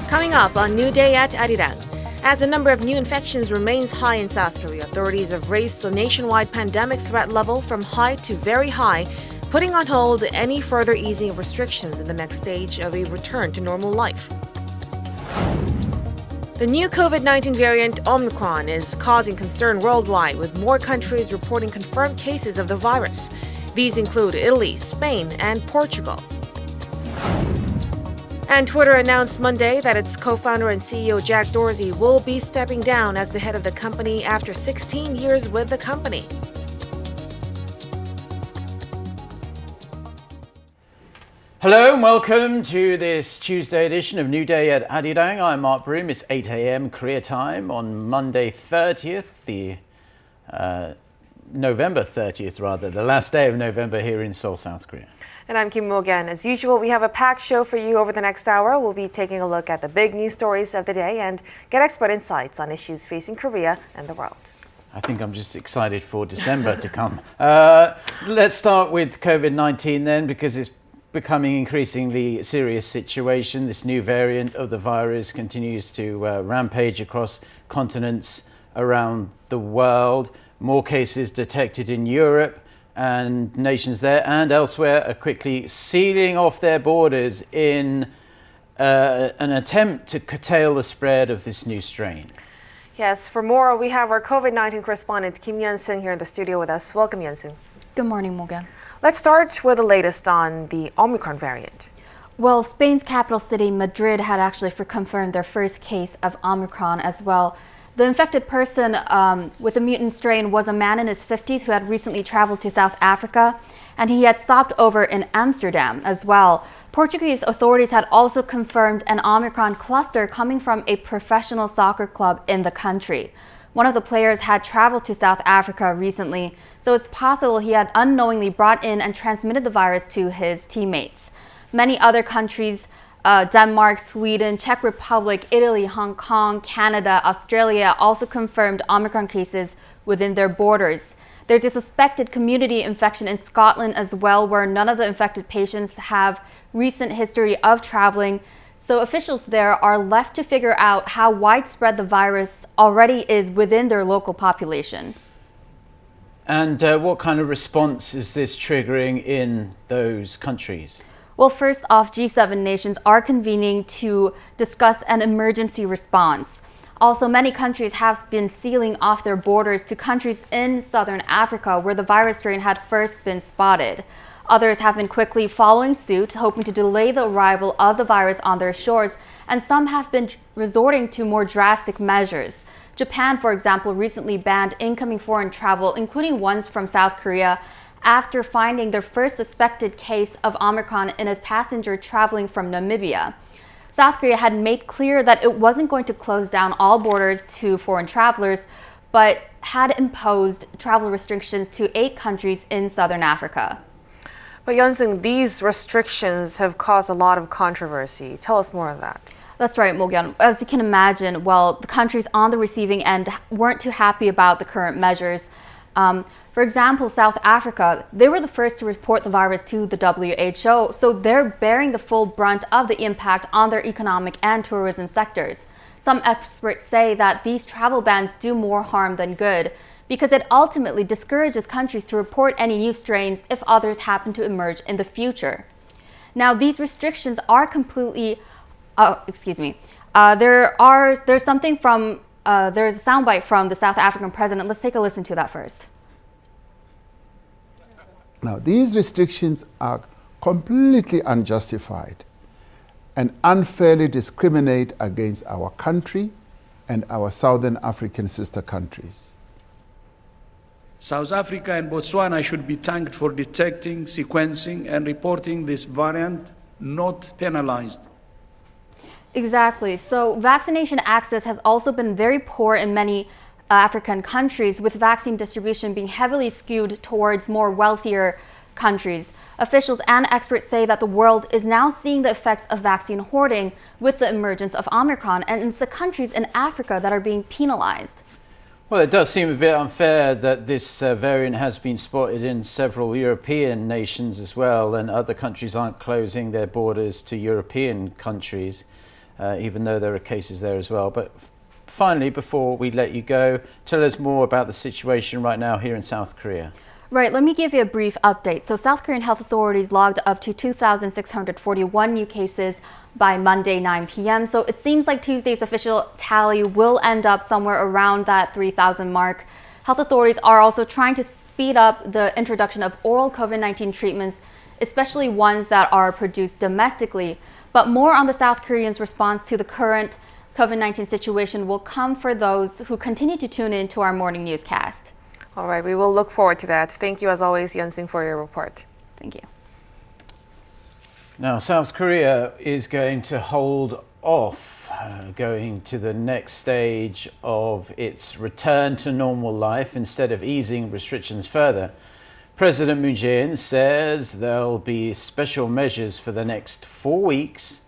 Coming up on New Day at Arirang. As the number of new infections remains high in South Korea, authorities have raised the nationwide pandemic threat level from high to very high, putting on hold any further easing of restrictions in the next stage of a return to normal life. The new COVID-19 variant Omicron is causing concern worldwide, with more countries reporting confirmed cases of the virus. These include Italy, Spain, and Portugal. And Twitter announced Monday that its co-founder and CEO Jack Dorsey will be stepping down as the head of the company after 16 years with the company. Hello and welcome to this Tuesday edition of New Day at Arirang. I'm Mark Broom. It's 8 a.m. Korea time on Monday 30th, November 30th rather, the last day of November here in Seoul, South Korea. And I'm Kim Mo-gan. As usual, we have a packed show for you over the next hour. We'll be taking a look at the big news stories of the day and get expert insights on issues facing Korea and the world. I think I'm just excited for December to come. Let's start with COVID-19 then, because it's becoming increasingly serious situation. This new variant of the virus continues to rampage across continents around the world. More cases detected in Europe, and nations there and elsewhere are quickly sealing off their borders in an attempt to curtail the spread of this new strain. Yes, for more, we have our COVID-19 correspondent Kim Yeon-seok here in the studio with us. Welcome, Yeon-seok. Good morning, Mo-gan. Let's start with the latest on the Omicron variant. Well, Spain's capital city, Madrid, had actually confirmed their first case of Omicron as well. The infected person with the mutant strain was a man in his 50s who had recently traveled to South Africa, and he had stopped over in Amsterdam as well. Portuguese authorities had also confirmed an Omicron cluster coming from a professional soccer club in the country. One of the players had traveled to South Africa recently, so it's possible he had unknowingly brought in and transmitted the virus to his teammates. Many other countries, Denmark, Sweden, Czech Republic, Italy, Hong Kong, Canada, Australia also confirmed Omicron cases within their borders. There's a suspected community infection in Scotland as well, where none of the infected patients have recent history of traveling. So officials there are left to figure out how widespread the virus already is within their local population. And what kind of response is this triggering in those countries? Well, first off, G7 nations are convening to discuss an emergency response. Also, many countries have been sealing off their borders to countries in southern Africa where the virus strain had first been spotted. Others have been quickly following suit, hoping to delay the arrival of the virus on their shores, and some have been resorting to more drastic measures. Japan, for example, recently banned incoming foreign travel, including ones from South Korea, after finding their first suspected case of Omicron in a passenger traveling from Namibia. South Korea had made clear that it wasn't going to close down all borders to foreign travelers, but had imposed travel restrictions to 8 countries in southern Africa. But Yeon-seok, these restrictions have caused a lot of controversy. Tell us more of that. That's right, Mo-gan. As you can imagine, well, the countries on the receiving end weren't too happy about the current measures. For example, South Africa, they were the first to report the virus to the WHO, so they're bearing the full brunt of the impact on their economic and tourism sectors. Some experts say that these travel bans do more harm than good, because it ultimately discourages countries to report any new strains if others happen to emerge in the future. Now, these restrictions are completely, there's a soundbite from the South African president. Let's take a listen to that first. Now, these restrictions are completely unjustified and unfairly discriminate against our country and our Southern African sister countries. South Africa and Botswana should be thanked for detecting, sequencing, and reporting this variant, not penalized. Exactly. So vaccination access has also been very poor in many African countries, with vaccine distribution being heavily skewed towards more wealthier countries. Officials and experts say that the world is now seeing the effects of vaccine hoarding with the emergence of Omicron, and it's the countries in Africa that are being penalized. Well, it does seem a bit unfair that this variant has been spotted in several European nations as well, and other countries aren't closing their borders to European countries. even though there are cases there as well. But finally, before we let you go, tell us more about the situation right now here in South Korea. Right, let me give you a brief update. So South Korean health authorities logged up to 2,641 new cases by Monday 9 p.m. So it seems like Tuesday's official tally will end up somewhere around that 3,000 mark. Health authorities are also trying to speed up the introduction of oral COVID-19 treatments, especially ones that are produced domestically. But more on the South Koreans' response to the current COVID-19 situation will come for those who continue to tune in to our morning newscast. All right, we will look forward to that. Thank you as always, Yeon-sing, for your report. Thank you. Now, South Korea is going to hold off going to the next stage of its return to normal life instead of easing restrictions further. President Moon Jae-in says there'll be special measures for the next 4 weeks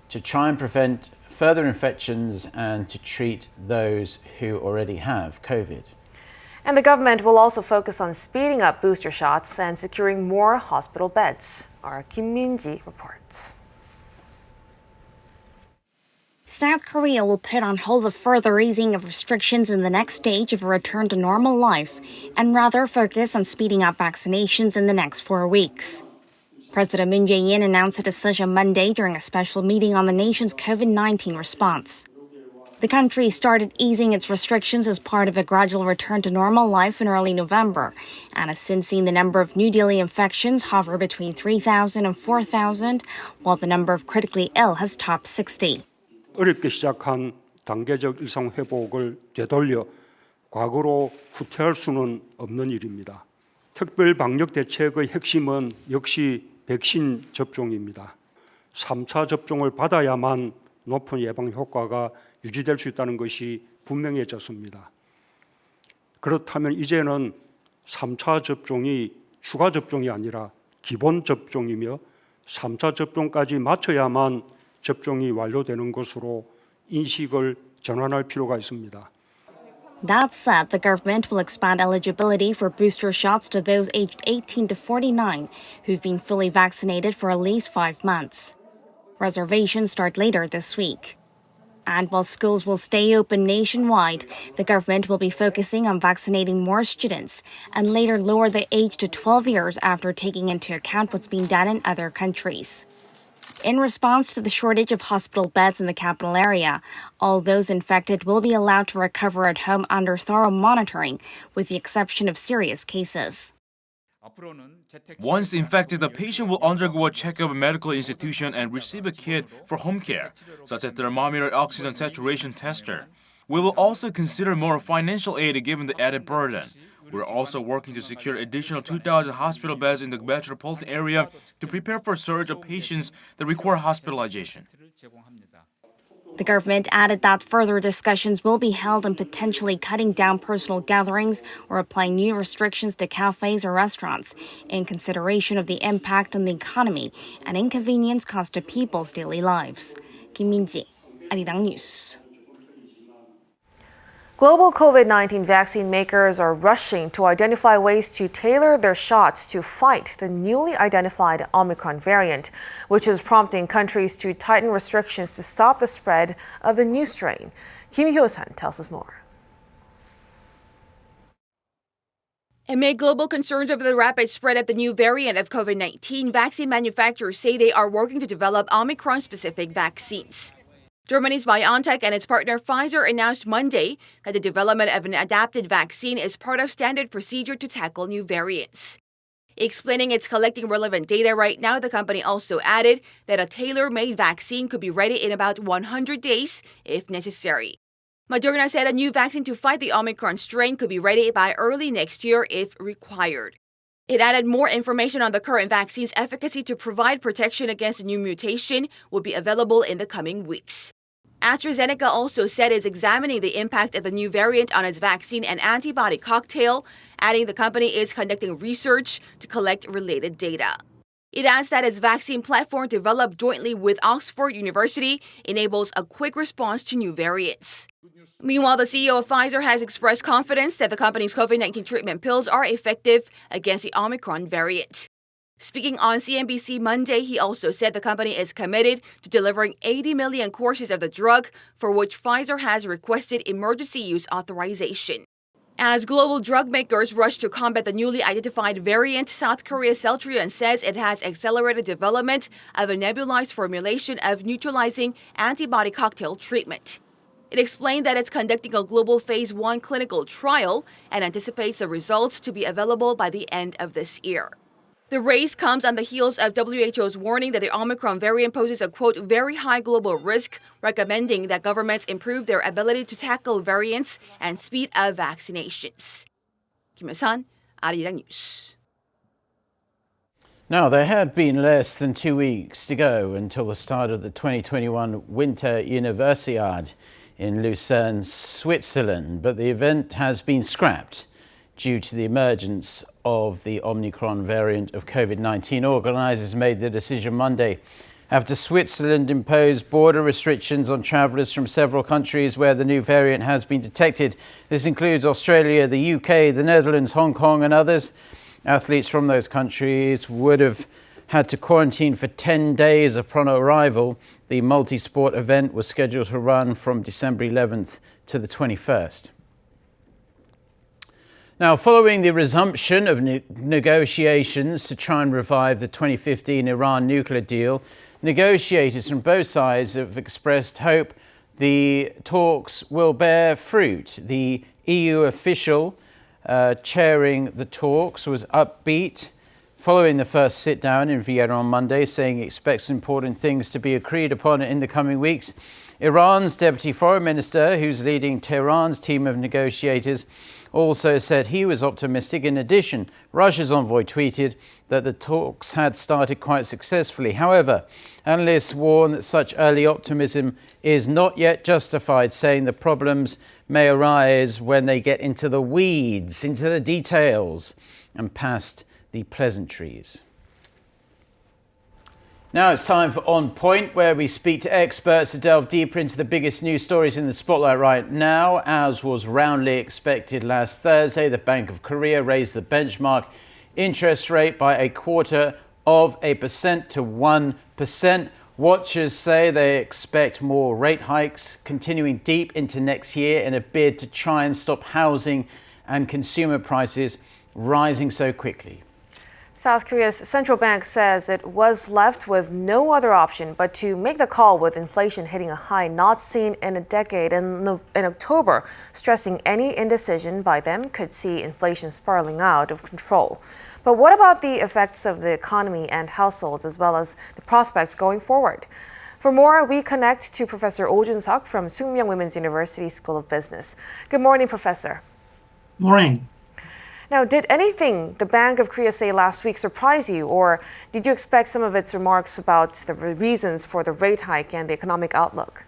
to try and prevent further infections and to treat those who already have COVID. And the government will also focus on speeding up booster shots and securing more hospital beds. Our Kim Min-ji reports. South Korea will put on hold the further easing of restrictions in the next stage of a return to normal life and rather focus on speeding up vaccinations in the next 4 weeks. President Moon Jae-in announced the decision Monday during a special meeting on the nation's COVID-19 response. The country started easing its restrictions as part of a gradual return to normal life in early November, and has since seen the number of new daily infections hover between 3,000 and 4,000, while the number of critically ill has topped 60. 어렵게 시작한 단계적 일상 회복을 되돌려 과거로 후퇴할 수는 없는 일입니다. 특별 방역 대책의 핵심은 역시 백신 접종입니다. 3차 접종을 받아야만 높은 예방 효과가 유지될 수 있다는 것이 분명해졌습니다. 그렇다면 이제는 3차 접종이 추가 접종이 아니라 기본 접종이며 3차 접종까지 마쳐야만 접종이 완료되는 것으로 인식을 전환할 필요가 있습니다. That said, the government will expand eligibility for booster shots to those aged 18 to 49 who've been fully vaccinated for at least 5 months. Reservations start later this week. And while schools will stay open nationwide, the government will be focusing on vaccinating more students and later lower the age to 12 years after taking into account what's being done in other countries. In response to the shortage of hospital beds in the capital area, all those infected will be allowed to recover at home under thorough monitoring, with the exception of serious cases. Once infected, the patient will undergo a checkup at a medical institution and receive a kit for home care, such as thermometer oxygen saturation tester. We will also consider more financial aid given the added burden. We're also working to secure additional 2,000 hospital beds in the metropolitan area to prepare for a surge of patients that require hospitalization. The government added that further discussions will be held on potentially cutting down personal gatherings or applying new restrictions to cafes or restaurants in consideration of the impact on the economy and inconvenience caused to people's daily lives. Kim Min-ji, Arirang News. Global COVID-19 vaccine makers are rushing to identify ways to tailor their shots to fight the newly identified Omicron variant, which is prompting countries to tighten restrictions to stop the spread of the new strain. Kim Hyo-sun tells us more. Amid global concerns over the rapid spread of the new variant of COVID-19, vaccine manufacturers say they are working to develop Omicron-specific vaccines. Germany's BioNTech and its partner Pfizer announced Monday that the development of an adapted vaccine is part of standard procedure to tackle new variants. Explaining it's collecting relevant data right now, the company also added that a tailor-made vaccine could be ready in about 100 days if necessary. Moderna said a new vaccine to fight the Omicron strain could be ready by early next year if required. It added more information on the current vaccine's efficacy to provide protection against a new mutation will be available in the coming weeks. AstraZeneca also said it's examining the impact of the new variant on its vaccine and antibody cocktail, adding the company is conducting research to collect related data. It adds that its vaccine platform developed jointly with Oxford University enables a quick response to new variants. Meanwhile, the CEO of Pfizer has expressed confidence that the company's COVID-19 treatment pills are effective against the Omicron variant. Speaking on CNBC Monday, he also said the company is committed to delivering 80 million courses of the drug, for which Pfizer has requested emergency use authorization. As global drug makers rush to combat the newly identified variant, South Korea's Celltrion says it has accelerated development of a nebulized formulation of neutralizing antibody cocktail treatment. It explained that it's conducting a global phase 1 clinical trial and anticipates the results to be available by the end of this year. The race comes on the heels of WHO's warning that the Omicron variant poses a, quote, very high global risk, recommending that governments improve their ability to tackle variants and speed up vaccinations. Kim Hyun-sun, Arirang News. Now, there had been less than 2 weeks to go until the start of the 2021 Winter Universiade in Lucerne, Switzerland, but the event has been scrapped due to the emergence of the Omicron variant of COVID-19. Organisers made the decision Monday after Switzerland imposed border restrictions on travellers from several countries where the new variant has been detected. This includes Australia, the UK, the Netherlands, Hong Kong and others. Athletes from those countries would have had to quarantine for 10 days upon arrival. The multi-sport event was scheduled to run from December 11th to the 21st. Now, following the resumption of negotiations to try and revive the 2015 Iran nuclear deal, negotiators from both sides have expressed hope the talks will bear fruit. The EU official chairing the talks was upbeat following the first sit-down in Vienna on Monday, saying he expects important things to be agreed upon in the coming weeks. Iran's Deputy Foreign Minister, who's leading Tehran's team of negotiators, also said he was optimistic. In addition, Russia's envoy tweeted that the talks had started quite successfully. However, analysts warn that such early optimism is not yet justified, saying the problems may arise when they get into the weeds, into the details, and past the pleasantries. Now it's time for On Point, where we speak to experts to delve deeper into the biggest news stories in the spotlight right now. As was roundly expected last Thursday, the Bank of Korea raised the benchmark interest rate by 0.25% to 1%. Watchers say they expect more rate hikes continuing deep into next year in a bid to try and stop housing and consumer prices rising so quickly. South Korea's central bank says it was left with no other option but to make the call, with inflation hitting a high not seen in a decade in October, stressing any indecision by them could see inflation spiraling out of control. But what about the effects of the economy and households, as well as the prospects going forward? For more, we connect to Professor Oh Jun-seok from Sookmyung Women's University School of Business. Good morning, Professor. Morning. Now, did anything the Bank of Korea say last week surprise you, or did you expect some of its remarks about the reasons for the rate hike and the economic outlook?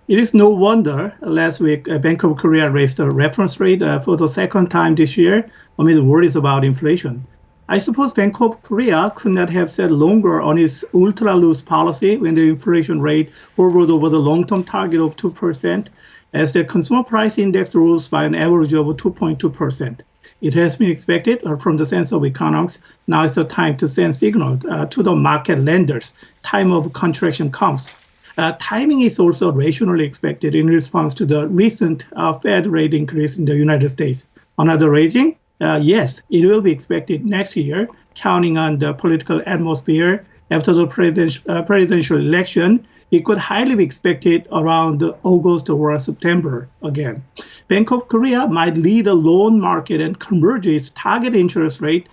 It is no wonder last week Bank of Korea raised the reference rate for the second time this year amid worries about inflation. I suppose Bank of Korea could not have said longer on its ultra-loose policy when the inflation rate hovered over the long-term target of 2%, as the consumer price index rose by an average of 2.2%. It has been expected from the sense of economics. Now is the time to send signal to the market lenders. Time of contraction comes. Timing is also rationally expected in response to the recent Fed rate increase in the United States. Another raising? Yes, it will be expected next year, counting on the political atmosphere after the presidential election. It could highly be expected around August or September again. Bank of Korea might lead the loan market and converge its target interest rate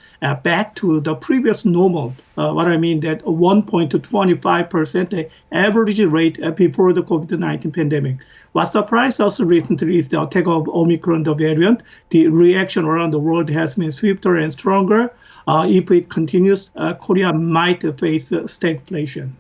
back to the previous normal. What I mean that 1.25%, the average rate before the COVID-19 pandemic. What surprised us recently is the attack of Omicron, the variant. The reaction around the world has been swifter and stronger. If it continues, Korea might face stagflation.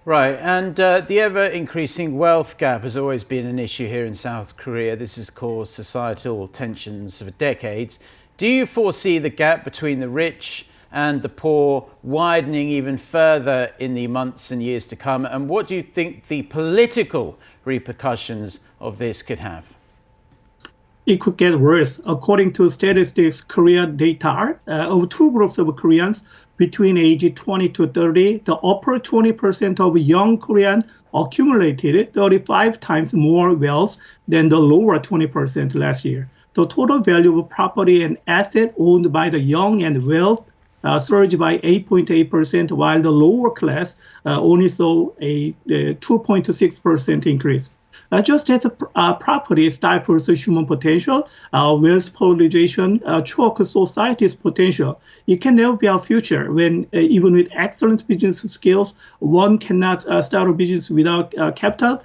Right, and the ever-increasing wealth gap has always been an issue here in South Korea. This has caused societal tensions for decades. Do you foresee the gap between the rich and the poor widening even further in the months and years to come? And what do you think the political repercussions of this could have? it could get worse. According to Statistics Korea data, of two groups of Koreans between age 20 to 30, the upper 20% of young Koreans accumulated 35 times more wealth than the lower 20% last year. The total value of property and asset owned by the young and wealth surged by 8.8%, while the lower class only saw a 2.6% increase. Just as property stifles human potential, wealth polarization chokes society's potential. It can never be our future when, even with excellent business skills, one cannot start a business without capital.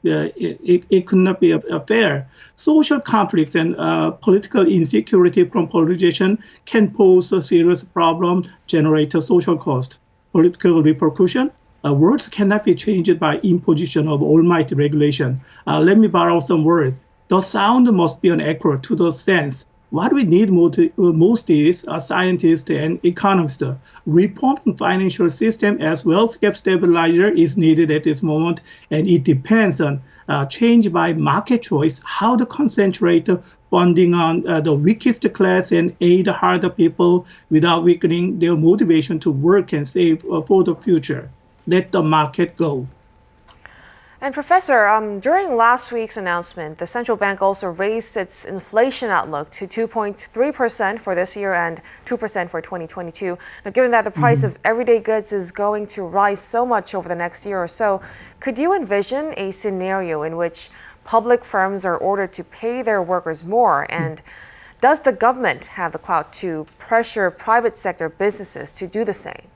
It could not be fair. Social conflicts and political insecurity from polarization can pose a serious problem, generate a social cost. Political repercussion. Words cannot be changed by imposition of almighty regulation. Let me borrow some words. The sound must be an echo to the sense. What we need most is scientists and economists. Reforming financial system as wealth gap stabilizer is needed at this moment, and it depends on change by market choice, how to concentrate funding on the weakest class and aid harder people without weakening their motivation to work and save for the future. Let the market go. And Professor, during last week's announcement, the central bank also raised its inflation outlook to 2.3% for this year and 2% for 2022. Now, given that the price of everyday goods is going to rise so much over the next year or so, could you envision a scenario in which public firms are ordered to pay their workers more? And does the government have the clout to pressure private sector businesses to do the same?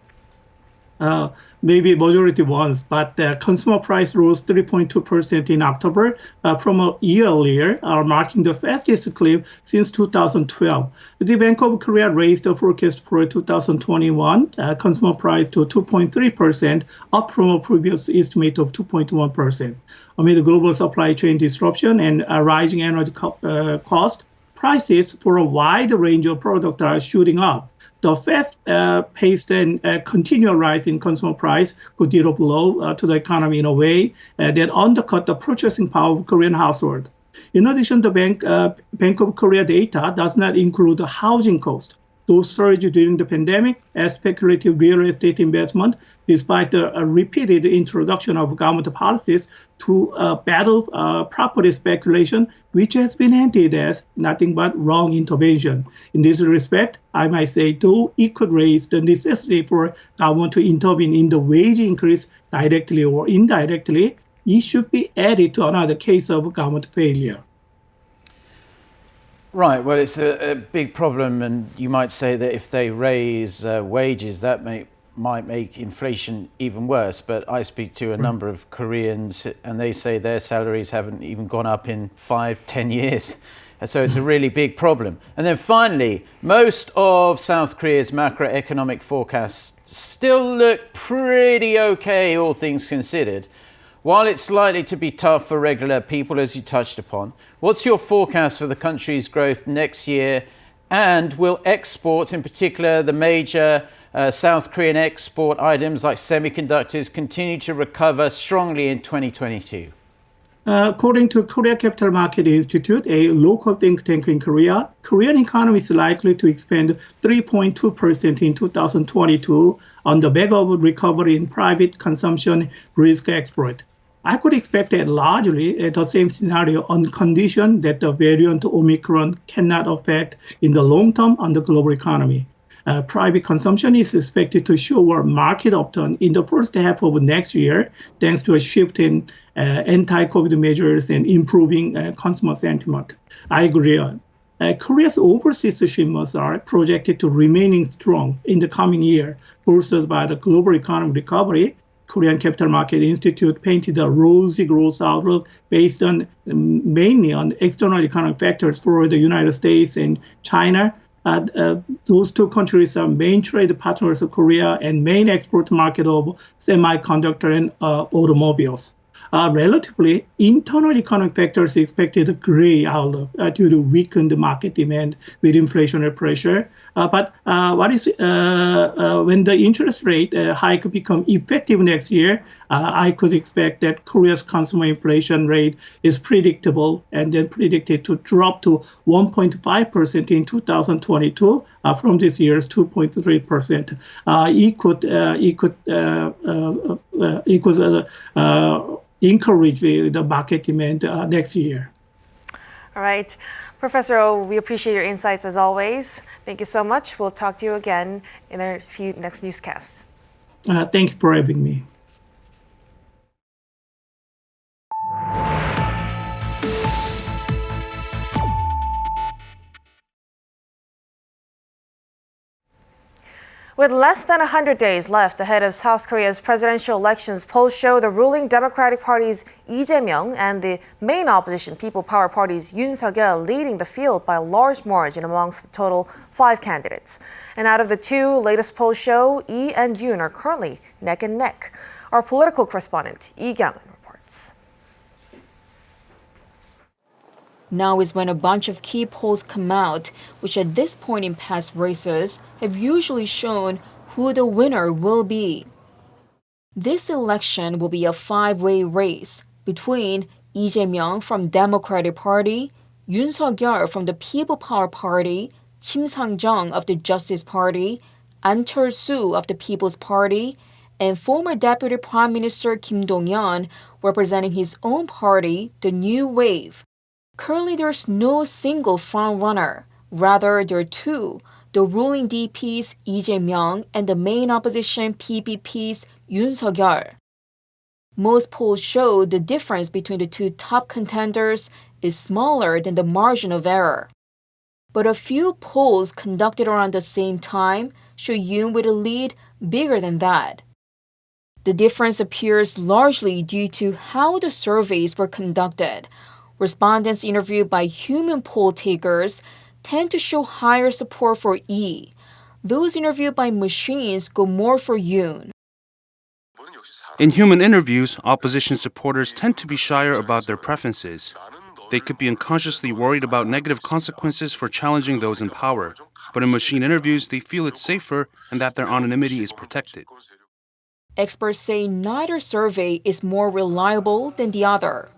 Maybe majority ones, but the consumer price rose 3.2% in October from a year earlier, marking the fastest clip since 2012. The Bank of Korea raised the forecast for 2021 consumer price to 2.3%, up from a previous estimate of 2.1%. Amid global supply chain disruption and rising energy cost, prices for a wide range of products are shooting up. The fast-paced and continual rise in consumer price could deal a blow to the economy in a way that undercut the purchasing power of Korean households. In addition, the Bank of Korea data does not include the housing cost. Those surged during the pandemic as speculative real estate investment, despite the repeated introduction of government policies to battle property speculation, which has been ended as nothing but wrong intervention. In this respect, I might say, though it could raise the necessity for government to intervene in the wage increase directly or indirectly, it should be added to another case of government failure. Right, well, it's a big problem, and you might say that if they raise wages, that might make inflation even worse. But I speak to a number of Koreans, and they say their salaries haven't even gone up in 5-10 years. So it's a really big problem. And then finally, most of South Korea's macroeconomic forecasts still look pretty okay, all things considered. While it's likely to be tough for regular people, as you touched upon, what's your forecast for the country's growth next year? And will exports, in particular the major South Korean export items like semiconductors, continue to recover strongly in 2022? According to Korea Capital Market Institute, a local think tank in Korea, Korean economy is likely to expand 3.2% in 2022 on the back of recovery in private consumption, brisk export. I could expect that largely the same scenario on condition that the variant Omicron cannot affect in the long term on the global economy. Private consumption is expected to show a market upturn in the first half of next year, thanks to a shift in anti-COVID measures and improving consumer sentiment. I agree. Korea's overseas shipments are projected to remaining strong in the coming year, bolstered by the global economic recovery. Korean Capital Market Institute painted a rosy growth outlook based on mainly on external economic factors for the United States and China. Those two countries are main trade partners of Korea and main export market of semiconductor and automobiles. relatively internal economic factors expected a gray outlook due to weakened market demand with inflationary pressure. But when the interest rate hike become effective next year, I could expect that Korea's consumer inflation rate is predictable and then predicted to drop to 1.5% in 2022 from this year's 2.3%. It could encourage the market demand next year. All right. Professor Oh, we appreciate your insights as always. Thank you so much. We'll talk to you again in our next newscasts. Thank you for having me. With less than 100 days left ahead of South Korea's presidential elections, polls show the ruling Democratic Party's Lee Jae-myung and the main opposition People Power Party's Yoon Seok-youl leading the field by a large margin amongst the total 5 candidates. And out of the 2 latest polls show, Lee and Yoon are currently neck and neck. Our political correspondent, Lee Kyung-un, reports. Now is when a bunch of key polls come out, which at this point in past races have usually shown who the winner will be. This election will be a 5-way race between Lee Jae-myung from Democratic Party, Yoon Seok-youl from the People Power Party, Kim Sang-jung of the Justice Party, An Chol-soo of the People's Party, and former Deputy Prime Minister Kim Dong-yeon representing his own party, the New Wave. Currently, there's no single frontrunner. Rather, there are 2, the ruling DP's Lee Jae-myung and the main opposition PPP's Yoon Seok-youl. Most polls show the difference between the 2 top contenders is smaller than the margin of error. But a few polls conducted around the same time show Yoon with a lead bigger than that. The difference appears largely due to how the surveys were conducted. Respondents interviewed by human poll takers tend to show higher support for Lee. Those interviewed by machines go more for Yoon. In human interviews, opposition supporters tend to be shyer about their preferences. They could be unconsciously worried about negative consequences for challenging those in power. But in machine interviews, they feel it's safer and that their anonymity is protected. Experts say neither survey is more reliable than the other.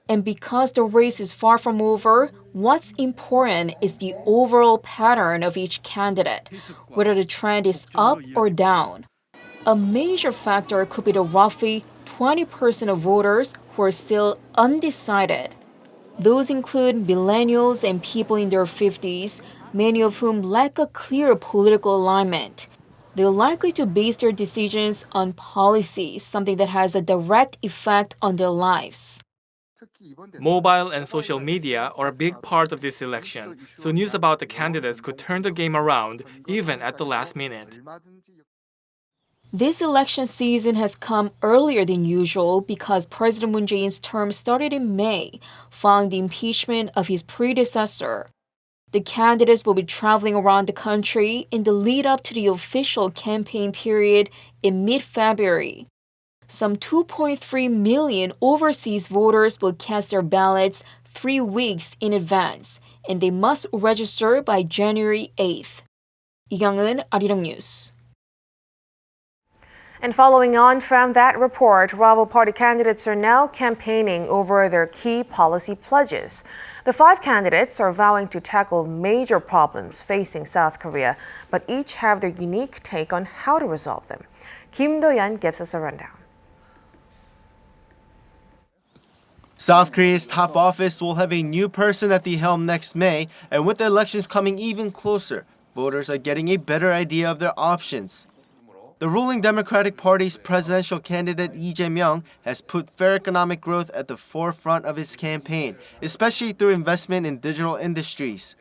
And because the race is far from over, what's important is the overall pattern of each candidate, whether the trend is up or down. A major factor could be the roughly 20% of voters who are still undecided. Those include millennials and people in their 50s, many of whom lack a clear political alignment. They're likely to base their decisions on policy, something that has a direct effect on their lives. Mobile and social media are a big part of this election, so news about the candidates could turn the game around even at the last minute. This election season has come earlier than usual because President Moon Jae-in's term started in May, following the impeachment of his predecessor. The candidates will be traveling around the country in the lead-up to the official campaign period in mid-February. Some 2.3 million overseas voters will cast their ballots 3 weeks in advance, and they must register by January 8th. Lee Kyung-un, Arirang News. And following on from that report, rival party candidates are now campaigning over their key policy pledges. The 5 candidates are vowing to tackle major problems facing South Korea, but each have their unique take on how to resolve them. Kim Do-yeon gives us a rundown. South Korea's top office will have a new person at the helm next May, and with the elections coming even closer, voters are getting a better idea of their options. The ruling Democratic Party's presidential candidate Lee Jae-myung has put fair economic growth at the forefront of his campaign, especially through investment in digital industries.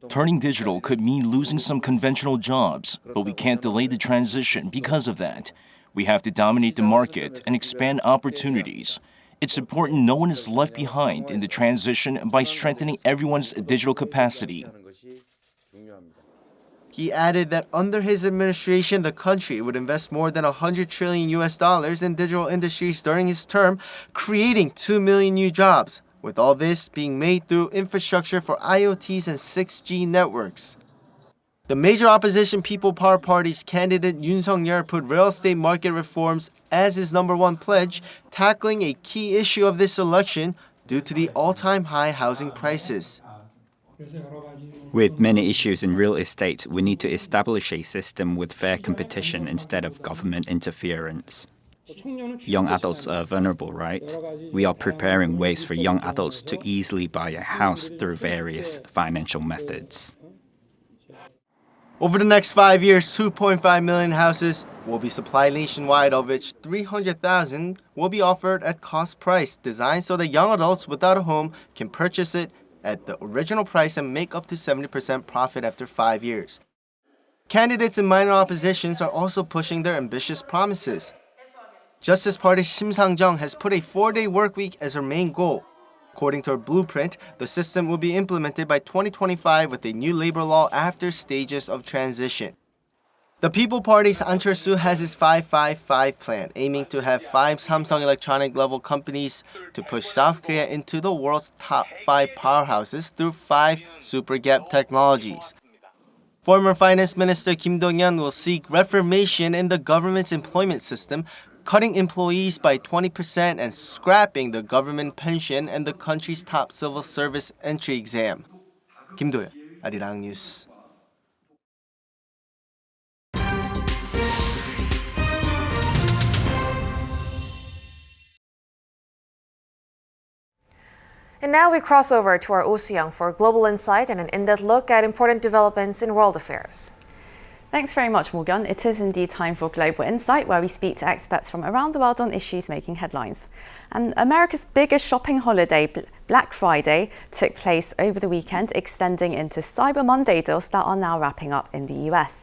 Turning digital could mean losing some conventional jobs, but we can't delay the transition because of that. We have to dominate the market and expand opportunities. It's important no one is left behind in the transition by strengthening everyone's digital capacity. He added that under his administration, the country would invest more than $100 trillion in digital industries during his term, creating 2 million new jobs, with all this being made through infrastructure for IoTs and 6G networks. The major opposition People Power Party's candidate Yoon Seok-youl put real estate market reforms as his #1 pledge, tackling a key issue of this election due to the all-time high housing prices. With many issues in real estate, we need to establish a system with fair competition instead of government interference. Young adults are vulnerable, right? We are preparing ways for young adults to easily buy a house through various financial methods. Over the next 5 years, 2.5 million houses will be supplied nationwide, of which 300,000 will be offered at cost price, designed so that young adults without a home can purchase it at the original price and make up to 70% profit after 5 years. Candidates in minor oppositions are also pushing their ambitious promises. Justice Party Shim Sang-jung has put a 4-day workweek as her main goal. According to her blueprint, the system will be implemented by 2025 with a new labor law after stages of transition. The People Party's An Chol-soo has his 5-5-5 plan, aiming to have 5 Samsung Electronic level companies to push South Korea into the world's top 5 powerhouses through 5 super gap technologies. Former Finance Minister Kim Dong-yeon will seek reformation in the government's employment system, cutting employees by 20% and scrapping the government pension and the country's top civil service entry exam. Kim Do-yeon, Arirang News. And now we cross over to our Oh Soo-young for global insight and an in-depth look at important developments in world affairs. Thanks very much, Morgan. It is indeed time for Global Insight, where we speak to experts from around the world on issues making headlines. And America's biggest shopping holiday, Black Friday, took place over the weekend, extending into Cyber Monday deals that are now wrapping up in the US.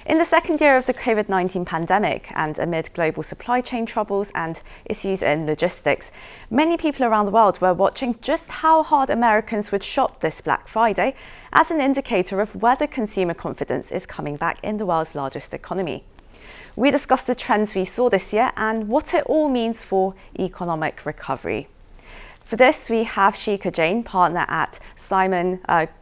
In the second year of the COVID-19 pandemic and amid global supply chain troubles and issues in logistics, many people around the world were watching just how hard Americans would shop this Black Friday as an indicator of whether consumer confidence is coming back in the world's largest economy. We discussed the trends we saw this year and what it all means for economic recovery. For this, we have Shika Jain, partner at Simon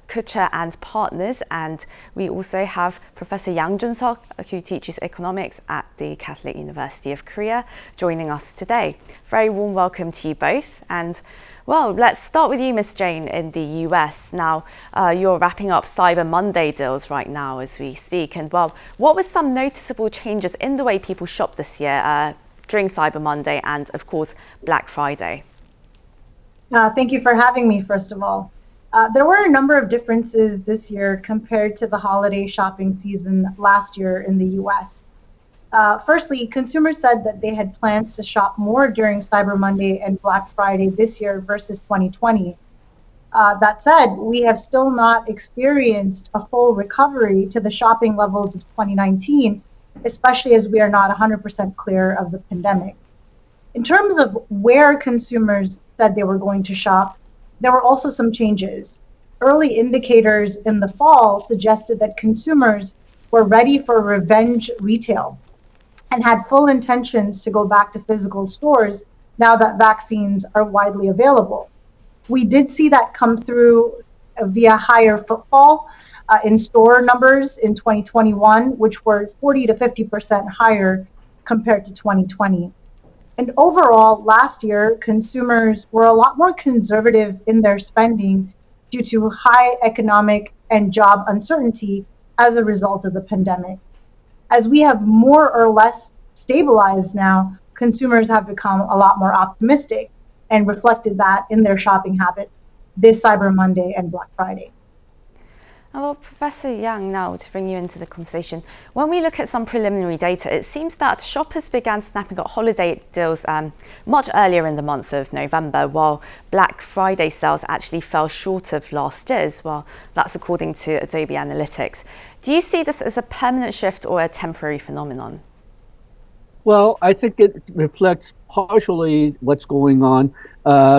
Kucher and Partners, and we also have Professor Yang Jun-seok, who teaches economics at the Catholic University of Korea, joining us today. Very warm welcome to you both. And well, let's start with you, Ms. Jain, in the US. Now, you're wrapping up Cyber Monday deals right now as we speak. And well, what were some noticeable changes in the way people shop this year during Cyber Monday and, of course, Black Friday? Thank you for having me, first of all. There were a number of differences this year compared to the holiday shopping season last year in the US. Firstly, consumers said that they had plans to shop more during Cyber Monday and Black Friday this year versus 2020. That said, we have still not experienced a full recovery to the shopping levels of 2019, especially as we are not 100% clear of the pandemic. In terms of where consumers said they were going to shop, there were also some changes. Early indicators in the fall suggested that consumers were ready for revenge retail and had full intentions to go back to physical stores now that vaccines are widely available. We did see that come through via higher footfall in store numbers in 2021, which were 40 to 50% higher compared to 2020. And overall, last year, consumers were a lot more conservative in their spending due to high economic and job uncertainty as a result of the pandemic. As we have more or less stabilized now, consumers have become a lot more optimistic and reflected that in their shopping habits this Cyber Monday and Black Friday. Well, Professor Yang, now to bring you into the conversation. When we look at some preliminary data, it seems that shoppers began snapping up holiday deals much earlier in the month of November, while Black Friday sales actually fell short of last year's. Well, that's according to Adobe Analytics. Do you see this as a permanent shift or a temporary phenomenon? Well, I think it reflects partially what's going on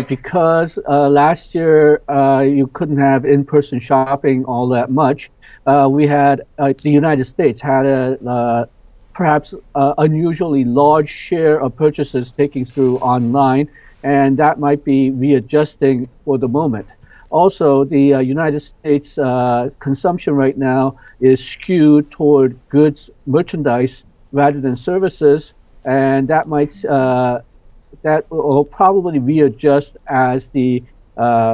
because last year you couldn't have in-person shopping all that much. the United States had a perhaps unusually large share of purchases taking through online, and that might be readjusting for the moment. Also, the United States consumption right now is skewed toward goods, merchandise, rather than services, and that will probably readjust as the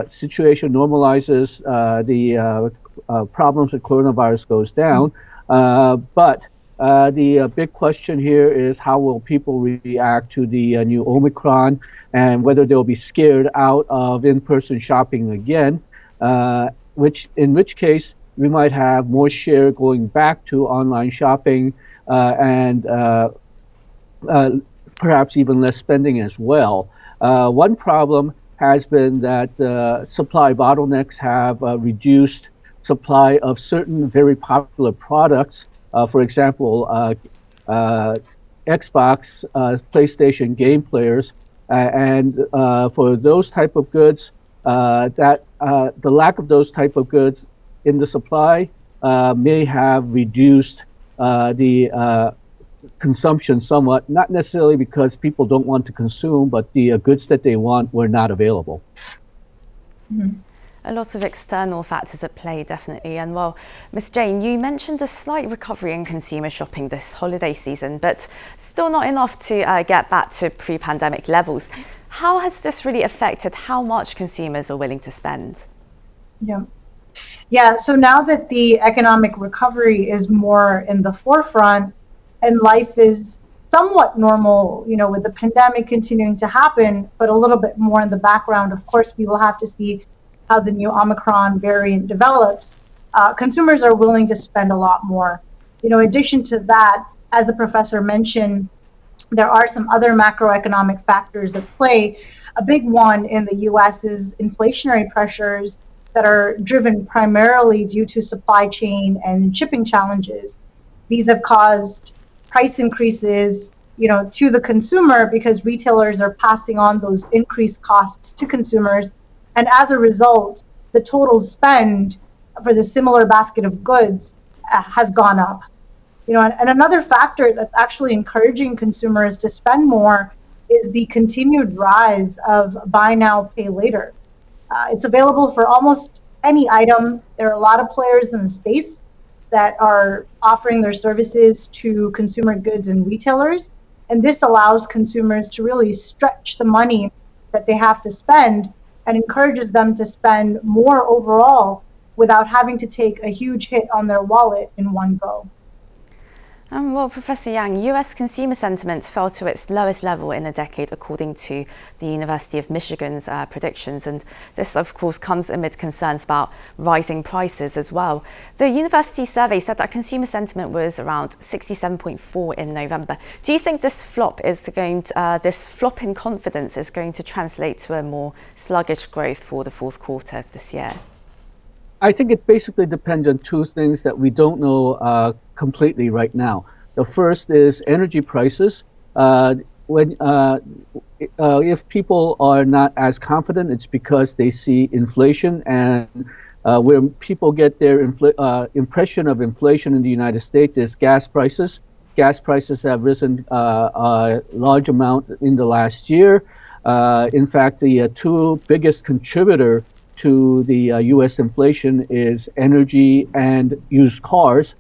situation normalizes, the problems with coronavirus goes down. But the big question here is how will people react to the new Omicron, and whether they'll be scared out of in-person shopping again, in which case we might have more share going back to online shopping and perhaps even less spending as well. One problem has been that supply bottlenecks have reduced supply of certain very popular products. For example, Xbox, PlayStation game players, and for those type of goods, the lack of those type of goods in the supply may have reduced the consumption somewhat, not necessarily because people don't want to consume, but the goods that they want were not available. Mm-hmm. A lot of external factors at play, definitely. And well, Ms. Jane, you mentioned a slight recovery in consumer shopping this holiday season, but still not enough to get back to pre-pandemic levels. How has this really affected how much consumers are willing to spend? Yeah, so now that the economic recovery is more in the forefront and life is somewhat normal, you know, with the pandemic continuing to happen, but a little bit more in the background, of course, we will have to see how the new Omicron variant develops. Consumers are willing to spend a lot more. You know, in addition to that, as the professor mentioned, there are some other macroeconomic factors at play. A big one in the US is inflationary pressures that are driven primarily due to supply chain and shipping challenges. These have caused price increases, you know, to the consumer because retailers are passing on those increased costs to consumers. And as a result, the total spend for the similar basket of goods has gone up. You know, and another factor that's actually encouraging consumers to spend more is the continued rise of buy now, pay later. It's available for almost any item. There are a lot of players in the space that are offering their services to consumer goods and retailers. And this allows consumers to really stretch the money that they have to spend and encourages them to spend more overall without having to take a huge hit on their wallet in one go. Well, Professor Yang, US consumer sentiment fell to its lowest level in a decade, according to the University of Michigan's predictions. And this, of course, comes amid concerns about rising prices as well. The university survey said that consumer sentiment was around 67.4 in November. Do you think this flop in confidence is going to translate to a more sluggish growth for the fourth quarter of this year? I think it basically depends on two things that we don't know completely right now. The first is energy prices. If people are not as confident, it's because they see inflation, and where people get their impression of inflation in the United States is gas prices. Gas prices have risen a large amount in the last year. In fact, the two biggest contributor to the U.S. inflation is energy and used cars.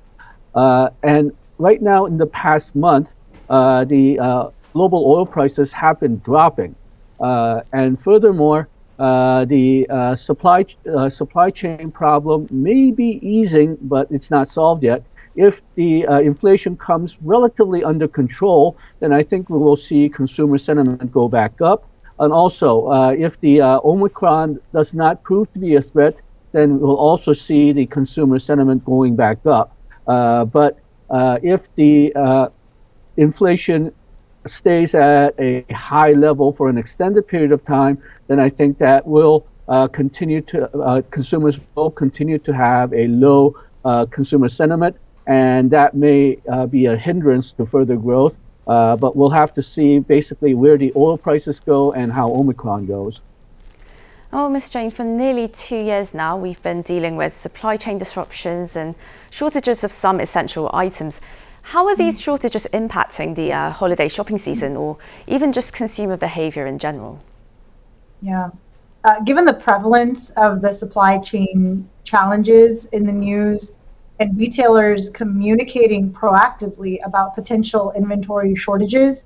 And right now, in the past month, the global oil prices have been dropping. And furthermore, the supply chain problem may be easing, but it's not solved yet. If the inflation comes relatively under control, then I think we will see consumer sentiment go back up. And also, if the Omicron does not prove to be a threat, then we'll also see the consumer sentiment going back up. But if the inflation stays at a high level for an extended period of time, then I think that will consumers will continue to have a low consumer sentiment, and that may be a hindrance to further growth. But we'll have to see basically where the oil prices go and how Omicron goes. Oh, Ms. Jane, for nearly 2 years now, we've been dealing with supply chain disruptions and shortages of some essential items. How are these shortages impacting the holiday shopping season or even just consumer behavior in general? Yeah. Given the prevalence of the supply chain challenges in the news and retailers communicating proactively about potential inventory shortages,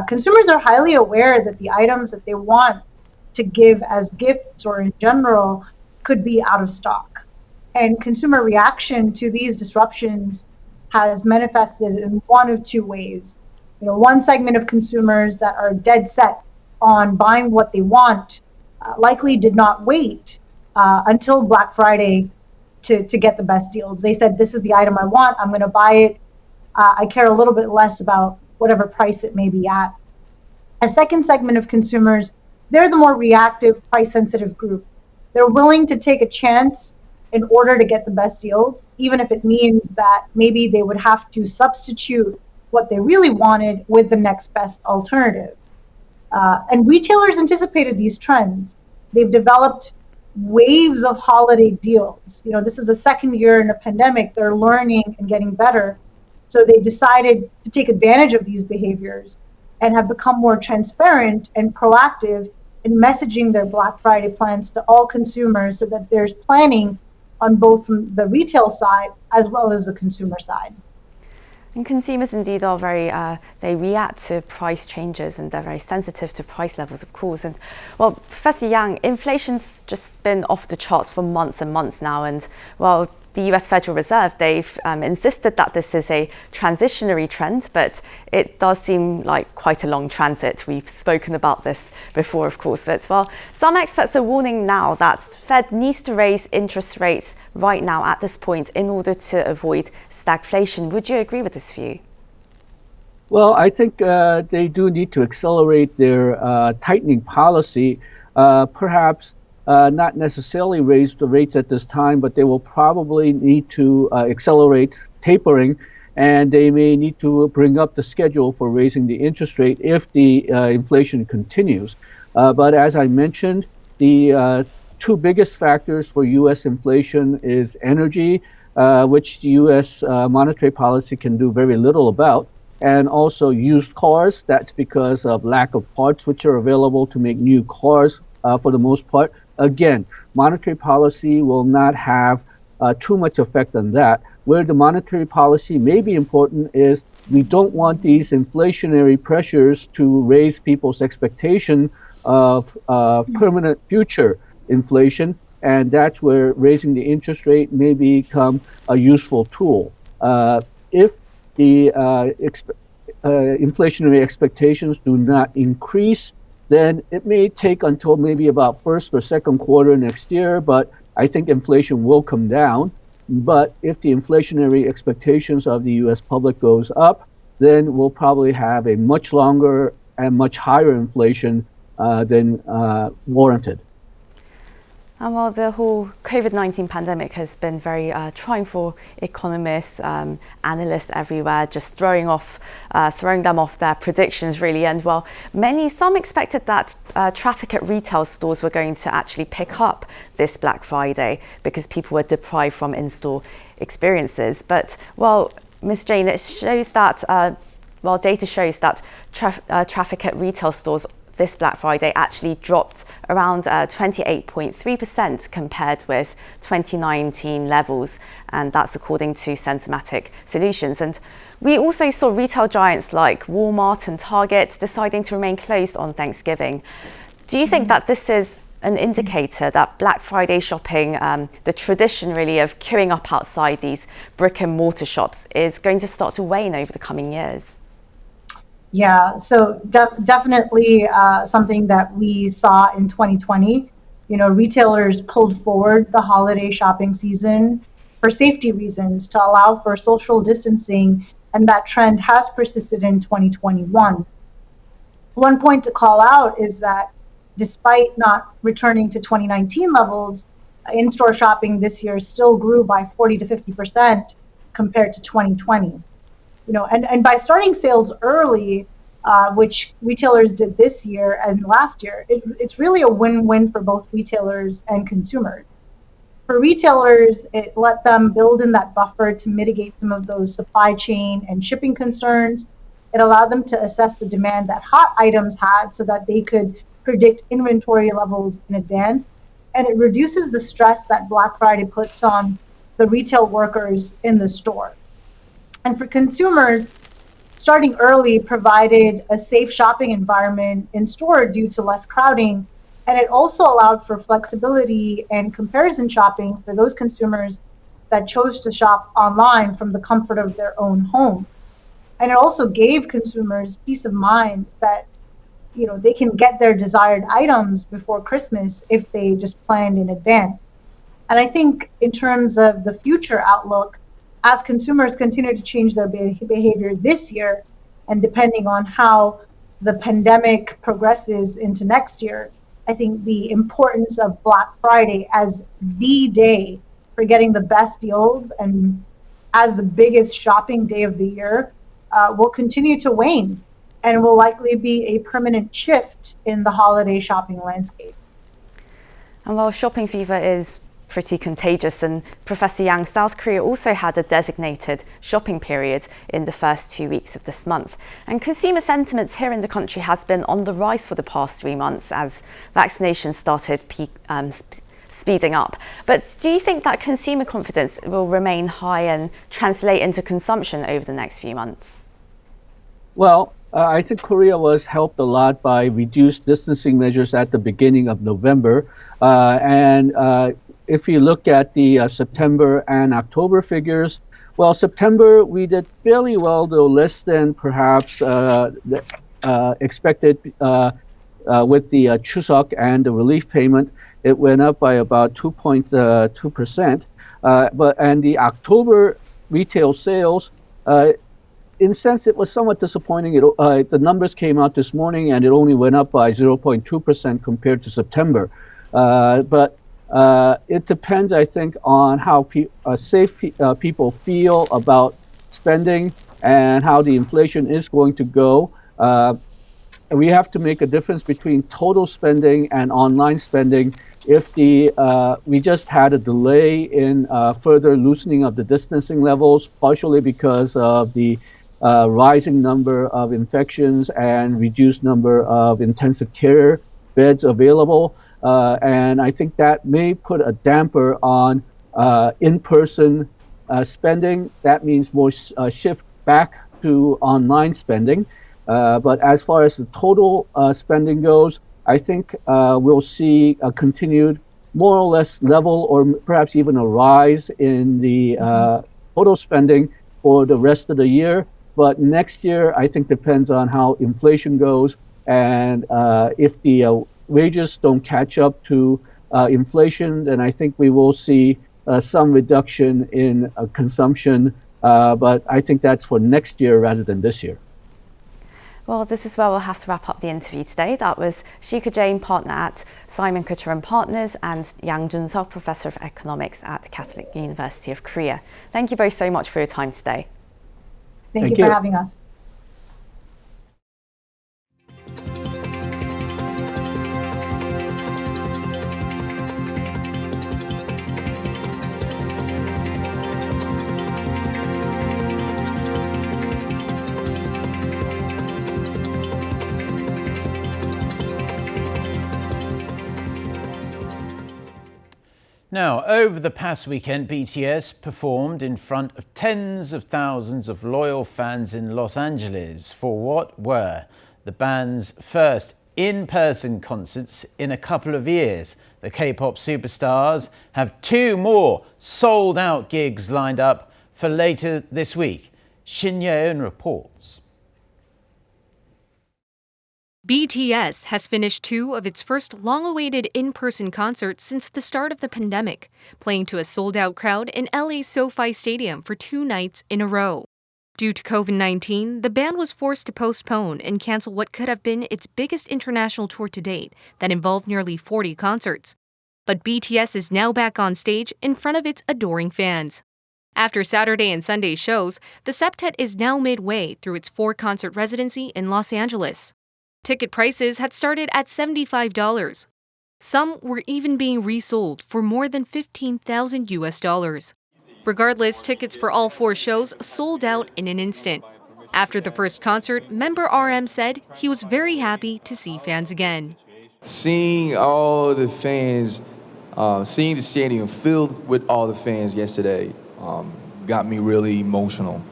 consumers are highly aware that the items that they want to give as gifts or in general could be out of stock. And consumer reaction to these disruptions has manifested in one of two ways. One segment of consumers that are dead set on buying what they want likely did not wait until Black Friday to get the best deals. They said, this is the item I want, I'm going to buy it. I care a little bit less about whatever price it may be at. A second segment of consumers, they're the more reactive, price-sensitive group. They're willing to take a chance in order to get the best deals, even if it means that maybe they would have to substitute what they really wanted with the next best alternative. And retailers anticipated these trends. They've developed waves of holiday deals. This is the second year in a pandemic. They're learning and getting better. So they decided to take advantage of these behaviors and have become more transparent and proactive in messaging their Black Friday plans to all consumers so that there's planning on both from the retail side as well as the consumer side. And consumers indeed are they react to price changes and they're very sensitive to price levels, of course. And well, Professor Yang, inflation's just been off the charts for months and months now. And well, the US Federal Reserve, they've insisted that this is a transitionary trend, but it does seem like quite a long transit. We've spoken about this before, of course, but well, some experts are warning now that Fed needs to raise interest rates right now at this point in order to avoid stagflation. Would you agree with this view? Well, I think they do need to accelerate their tightening policy, perhaps not necessarily raise the rates at this time, but they will probably need to accelerate tapering, and they may need to bring up the schedule for raising the interest rate if the inflation continues. But as I mentioned, the two biggest factors for U.S. inflation is energy, which the U.S. monetary policy can do very little about, and also used cars. That's because of lack of parts which are available to make new cars for the most part. Again, monetary policy will not have too much effect on that. Where the monetary policy may be important is we don't want these inflationary pressures to raise people's expectation of permanent future inflation, and that's where raising the interest rate may become a useful tool. If the inflationary expectations do not increase, then it may take until maybe about first or second quarter next year, but I think inflation will come down. But if the inflationary expectations of the U.S. public goes up, then we'll probably have a much longer and much higher inflation than warranted. And while the whole COVID-19 pandemic has been very trying for economists, analysts everywhere, just throwing them off their predictions really. And well, some expected that traffic at retail stores were going to actually pick up this Black Friday because people were deprived from in-store experiences. But well, Ms. Jane, it shows that data shows that traffic at retail stores this Black Friday actually dropped around 28.3% compared with 2019 levels, and that's according to Sensormatic Solutions. And we also saw retail giants like Walmart and Target deciding to remain closed on Thanksgiving. Do you think that this is an indicator that Black Friday shopping, the tradition really of queuing up outside these brick and mortar shops, is going to start to wane over the coming years? Yeah, so definitely something that we saw in 2020. Retailers pulled forward the holiday shopping season for safety reasons to allow for social distancing, and that trend has persisted in 2021. One point to call out is that despite not returning to 2019 levels, in-store shopping this year still grew by 40 to 50% compared to 2020. And by starting sales early, which retailers did this year and last year, it's really a win-win for both retailers and consumers. For retailers, it let them build in that buffer to mitigate some of those supply chain and shipping concerns. It allowed them to assess the demand that hot items had so that they could predict inventory levels in advance. And it reduces the stress that Black Friday puts on the retail workers in the store. And for consumers, starting early provided a safe shopping environment in store due to less crowding. And it also allowed for flexibility and comparison shopping for those consumers that chose to shop online from the comfort of their own home. And it also gave consumers peace of mind that they can get their desired items before Christmas if they just planned in advance. And I think in terms of the future outlook, as consumers continue to change their behavior this year, and depending on how the pandemic progresses into next year, I think the importance of Black Friday as the day for getting the best deals and as the biggest shopping day of the year will continue to wane and will likely be a permanent shift in the holiday shopping landscape. And while shopping fever is pretty contagious, and Professor Yang, South Korea also had a designated shopping period in the first 2 weeks of this month. And consumer sentiment here in the country has been on the rise for the past 3 months as vaccinations started speeding up. But do you think that consumer confidence will remain high and translate into consumption over the next few months? Well, I think Korea was helped a lot by reduced distancing measures at the beginning of November. If you look at the September and October figures, well, September we did fairly well, though less than perhaps expected with the Chuseok and the relief payment. It went up by about 2.2%. And the October retail sales, in a sense, it was somewhat disappointing. The numbers came out this morning, and it only went up by 0.2% compared to September. But it depends, I think, on how safe people feel about spending and how the inflation is going to go. We have to make a difference between total spending and online spending. If we just had a delay in further loosening of the distancing levels, partially because of the rising number of infections and reduced number of intensive care beds available. And I think that may put a damper on in-person spending. That means more shift back to online spending. But as far as the total spending goes, I think we'll see a continued more or less level or perhaps even a rise in the total spending for the rest of the year. But next year, I think depends on how inflation goes and if the wages don't catch up to inflation, then I think we will see some reduction in consumption. But I think that's for next year rather than this year. Well, this is where we'll have to wrap up the interview today. That was Shika Jain, partner at Simon Kucher & Partners, and Yang Jun-seok, Professor of Economics at Catholic University of Korea. Thank you both so much for your time today. Thank you for having us. Now, over the past weekend, BTS performed in front of tens of thousands of loyal fans in Los Angeles for what were the band's first in-person concerts in a couple of years. The K-pop superstars have 2 more sold-out gigs lined up for later this week. Shin Ye-eun reports. BTS has finished 2 of its first long-awaited in-person concerts since the start of the pandemic, playing to a sold-out crowd in LA's SoFi Stadium for 2 nights in a row. Due to COVID-19, the band was forced to postpone and cancel what could have been its biggest international tour to date that involved nearly 40 concerts. But BTS is now back on stage in front of its adoring fans. After Saturday and Sunday shows, the septet is now midway through its 4-concert residency in Los Angeles. Ticket prices had started at $75. Some were even being resold for more than $15,000 US. Regardless, tickets for all 4 shows sold out in an instant. After the first concert, member RM said he was very happy to see fans again. Seeing all the fans, seeing the stadium filled with all the fans yesterday got me really emotional,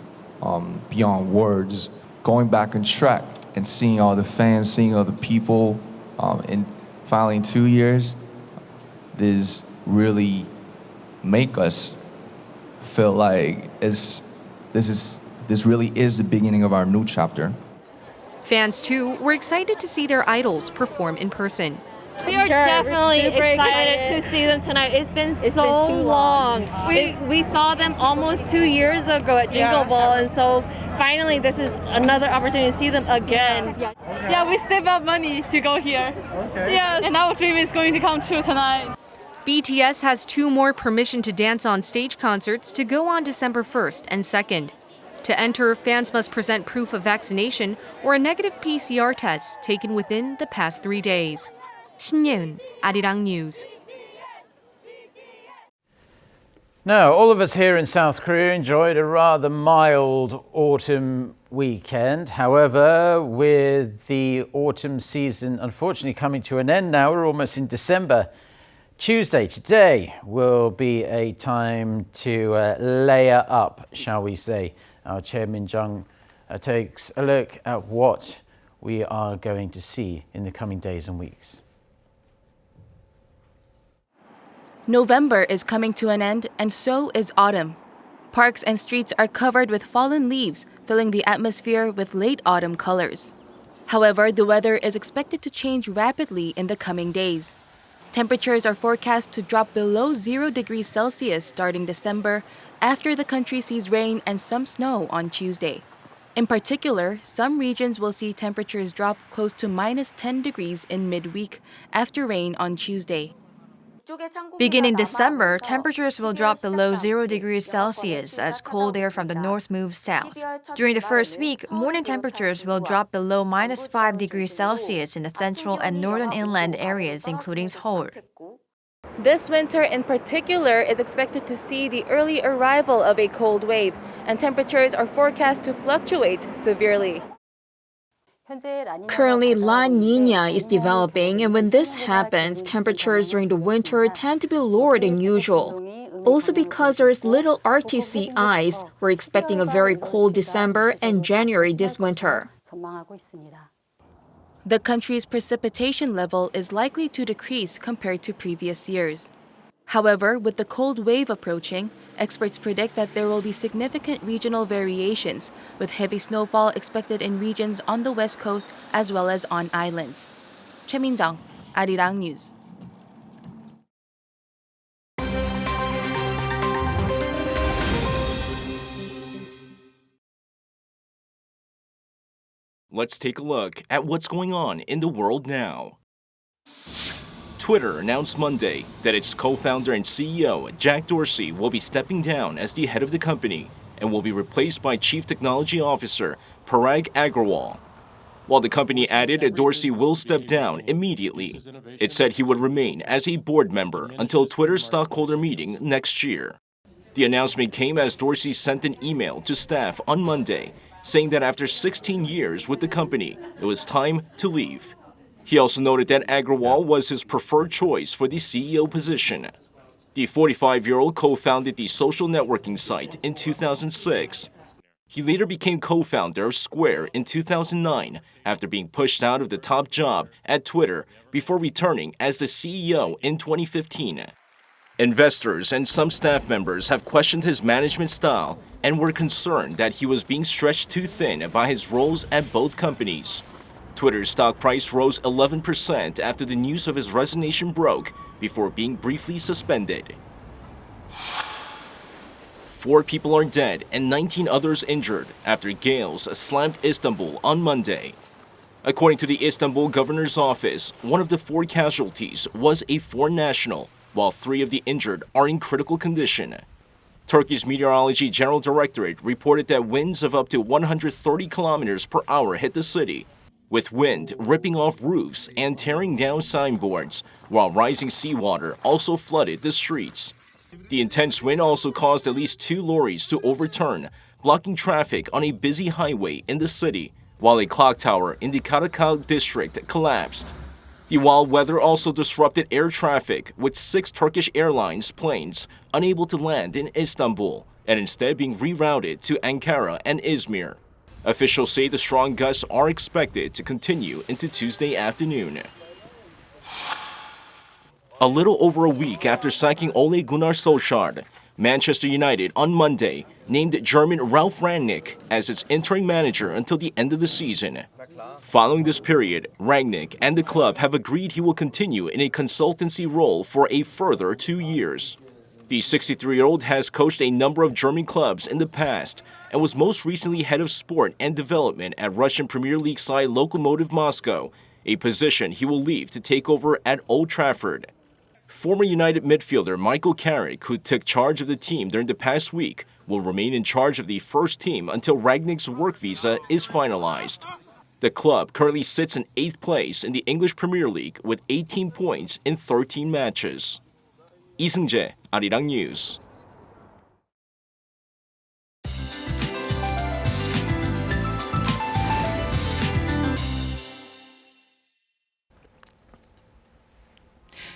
beyond words. Going back on track and seeing all the fans, seeing all the people, and finally in 2 years, this really make us feel like this really is the beginning of our new chapter. Fans, too, were excited to see their idols perform in person. We are definitely excited to see them tonight. It's been so long. We saw them almost 2 years ago at Jingle Ball, and so finally this is another opportunity to see them again. Yeah, we saved up money to go here. Okay. Yes, and our dream is going to come true tonight. BTS has 2 more Permission to Dance on Stage concerts to go on December 1st and 2nd. To enter, fans must present proof of vaccination or a negative PCR test taken within the past 3 days. 신예은, Arirang News. Now, all of us here in South Korea enjoyed a rather mild autumn weekend. However, with the autumn season unfortunately coming to an end now, we're almost in December. Tuesday, today, will be a time to layer up, shall we say. Our Chairman Jung takes a look at what we are going to see in the coming days and weeks. November is coming to an end, and so is autumn. Parks and streets are covered with fallen leaves, filling the atmosphere with late autumn colors. However, the weather is expected to change rapidly in the coming days. Temperatures are forecast to drop below 0 degrees Celsius starting December, after the country sees rain and some snow on Tuesday. In particular, some regions will see temperatures drop close to minus 10 degrees in midweek after rain on Tuesday. Beginning December, temperatures will drop below 0 degrees Celsius as cold air from the north moves south. During the first week, morning temperatures will drop below minus 5 degrees Celsius in the central and northern inland areas, including Seoul. This winter in particular is expected to see the early arrival of a cold wave, and temperatures are forecast to fluctuate severely. Currently, La Niña is developing, and when this happens, temperatures during the winter tend to be lower than usual. Also because there is little Arctic sea ice, we're expecting a very cold December and January this winter. The country's precipitation level is likely to decrease compared to previous years. However, with the cold wave approaching, experts predict that there will be significant regional variations, with heavy snowfall expected in regions on the west coast as well as on islands. Choi Min-jung, Arirang News. Let's take a look at what's going on in the world now. Twitter announced Monday that its co-founder and CEO, Jack Dorsey, will be stepping down as the head of the company and will be replaced by Chief Technology Officer Parag Agrawal. While the company added Dorsey will step down immediately, it said he would remain as a board member until Twitter's stockholder meeting next year. The announcement came as Dorsey sent an email to staff on Monday saying that after 16 years with the company, it was time to leave. He also noted that Agrawal was his preferred choice for the CEO position. The 45-year-old co-founded the social networking site in 2006. He later became co-founder of Square in 2009 after being pushed out of the top job at Twitter before returning as the CEO in 2015. Investors and some staff members have questioned his management style and were concerned that he was being stretched too thin by his roles at both companies. Twitter's stock price rose 11% after the news of his resignation broke before being briefly suspended. 4 people are dead and 19 others injured after gales slammed Istanbul on Monday. According to the Istanbul governor's office, one of the 4 casualties was a foreign national, while 3 of the injured are in critical condition. Turkish Meteorology General Directorate reported that winds of up to 130 kilometers per hour hit the city, with wind ripping off roofs and tearing down signboards, while rising seawater also flooded the streets. The intense wind also caused at least 2 lorries to overturn, blocking traffic on a busy highway in the city, while a clock tower in the Karakal district collapsed. The wild weather also disrupted air traffic, with 6 Turkish Airlines planes unable to land in Istanbul and instead being rerouted to Ankara and Izmir. Officials say the strong gusts are expected to continue into Tuesday afternoon. A little over a week after sacking Ole Gunnar Solskjaer, Manchester United on Monday named German Ralf Rangnick as its interim manager until the end of the season. Following this period, Rangnick and the club have agreed he will continue in a consultancy role for a further 2 years. The 63-year-old has coached a number of German clubs in the past and was most recently head of sport and development at Russian Premier League side Lokomotiv Moscow, a position he will leave to take over at Old Trafford. Former United midfielder Michael Carrick, who took charge of the team during the past week, will remain in charge of the first team until Rangnick's work visa is finalized. The club currently sits in 8th place in the English Premier League with 18 points in 13 matches. 이승재, Arirang News.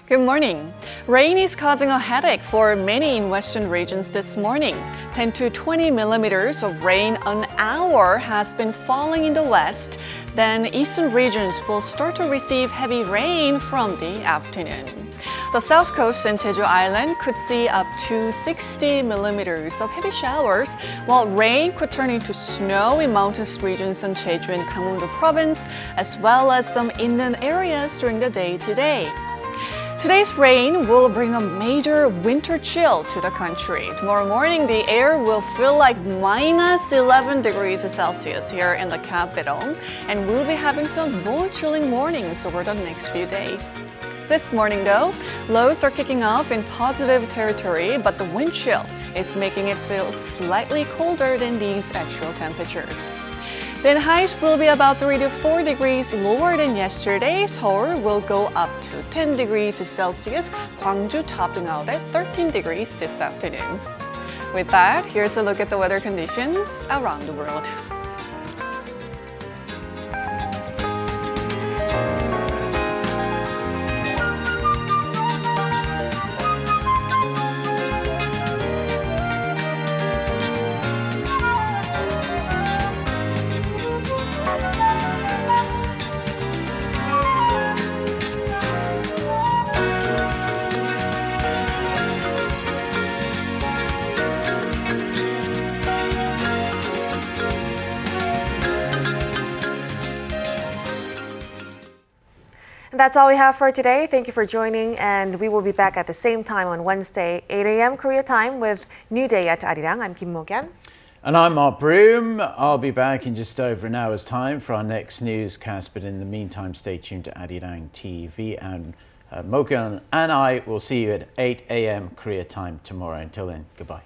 Good morning. Rain is causing a headache for many in western regions this morning. 10 to 20 millimeters of rain an hour has been falling in the west. Then eastern regions will start to receive heavy rain from the afternoon. The south coast and Jeju Island could see up to 60 millimeters of heavy showers, while rain could turn into snow in mountainous regions in Jeju and Gangwon-do province, as well as some inland areas during the day today. Today's rain will bring a major winter chill to the country. Tomorrow morning, the air will feel like minus 11 degrees Celsius here in the capital, and we'll be having some more chilling mornings over the next few days. This morning, though, lows are kicking off in positive territory, but the wind chill is making it feel slightly colder than these actual temperatures. Then highs will be about 3 to 4 degrees lower than yesterday. Seoul will go up to 10 degrees Celsius, Gwangju topping out at 13 degrees this afternoon. With that, here's a look at the weather conditions around the world. That's all we have for today. Thank you for joining, and we will be back at the same time on Wednesday, 8 a.m. Korea time with New Day at Arirang. I'm Kim Mo-kyun. And I'm Mark Broom. I'll be back in just over an hour's time for our next newscast, but in the meantime, stay tuned to Arirang TV, and Mo-kyun and I will see you at 8 a.m. Korea time tomorrow. Until then, goodbye.